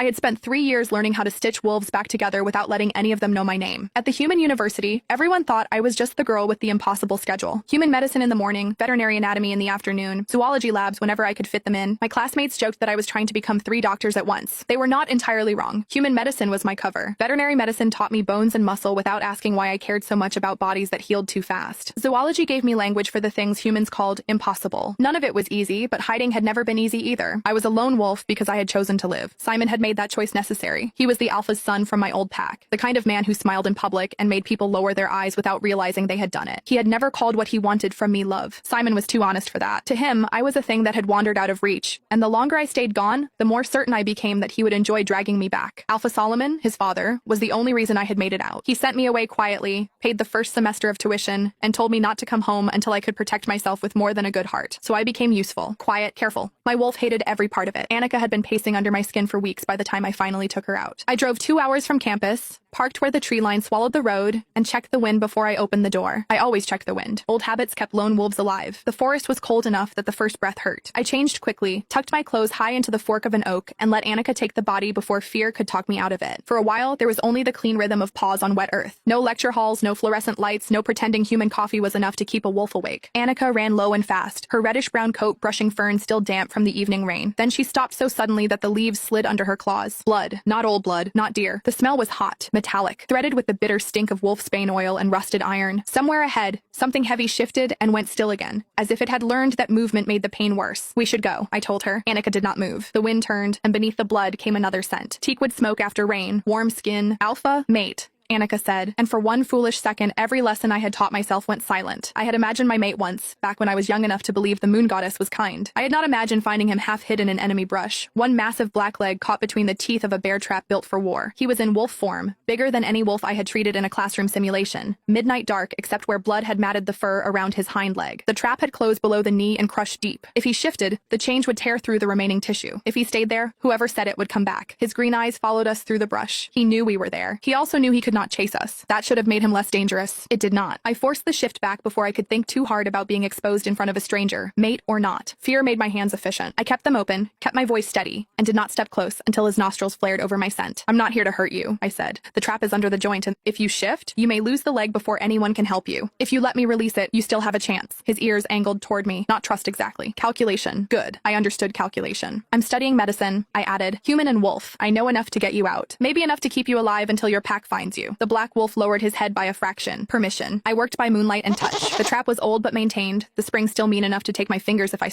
I had spent 3 years learning how to stitch wolves back together without letting any of them know my name. At the human university, everyone thought I was just the girl with the impossible schedule. Human medicine in the morning, veterinary anatomy in the afternoon, zoology labs whenever I could fit them in. My classmates joked that I was trying to become 3 doctors at once. They were not entirely wrong. Human medicine was my cover. Veterinary medicine taught me bones and muscle without asking why I cared so much about bodies that healed too fast. Zoology gave me language for the things humans called impossible. None of it was easy, but hiding had never been easy either. I was a lone wolf because I had chosen to live. Simon had made that choice necessary. He was the alpha's son from my old pack, the kind of man who smiled in public and made people lower their eyes without realizing they had done it. He had never called what he wanted from me love. Simon was too honest for that. To him, I was a thing that had wandered out of reach, and the longer I stayed gone, the more certain I became that he would enjoy dragging me back. Alpha Solomon, his father, was the only reason I had made it out. He sent me away quietly, paid the first semester of tuition, and told me not to come home until I could protect myself with more than a good heart. So I became useful, quiet, careful. My wolf hated every part of it. Annika had been pacing under my skin for weeks by the time I finally took her out. I drove 2 hours from campus, parked where the tree line swallowed the road, and checked the wind before I opened the door. I always check the wind. Old habits kept lone wolves alive. The forest was cold enough that the first breath hurt. I changed quickly, tucked my clothes high into the fork of an oak, and let Annika take the body before fear could talk me out of it. For a while, there was only the clean rhythm of paws on wet earth. No lecture halls, no fluorescent lights, no pretending human coffee was enough to keep a wolf awake. Annika ran low and fast, her reddish-brown coat brushing fern still damp from the evening rain. Then she stopped so suddenly that the leaves slid under her claws. Blood. Not old blood, not deer. The smell was hot, metallic, threaded with the bitter stink of wolfsbane oil and rusted iron. Somewhere ahead, something heavy shifted and went still again, as if it had learned that movement made the pain worse. We should go, I told her. Annika did not move. The wind turned, and beneath the blood came another scent. Teakwood smoke after rain, warm skin, alpha, mate. Annika said, and for one foolish second, every lesson I had taught myself went silent. I had imagined my mate once, back when I was young enough to believe the moon goddess was kind. I had not imagined finding him half hidden in enemy brush, one massive black leg caught between the teeth of a bear trap built for war. He was in wolf form, bigger than any wolf I had treated in a classroom simulation. Midnight dark, except where blood had matted the fur around his hind leg. The trap had closed below the knee and crushed deep. If he shifted, the change would tear through the remaining tissue. If he stayed there, whoever said it would come back. His green eyes followed us through the brush. He knew we were there. He also knew he could not chase us. That should have made him less dangerous. It did not. I forced the shift back before I could think too hard about being exposed in front of a stranger, mate or not. Fear made my hands efficient. I kept them open, kept my voice steady, and did not step close until his nostrils flared over my scent. I'm not here to hurt you, I said. The trap is under the joint, and if you shift, you may lose the leg before anyone can help you. If you let me release it, you still have a chance. His ears angled toward me. Not trust exactly. Calculation. Good. I understood calculation. I'm studying medicine, I added. Human and wolf. I know enough to get you out. Maybe enough to keep you alive until your pack finds you. The black wolf lowered his head by a fraction. Permission. I worked by moonlight and touch. The trap was old but maintained, the spring still mean enough to take my fingers if I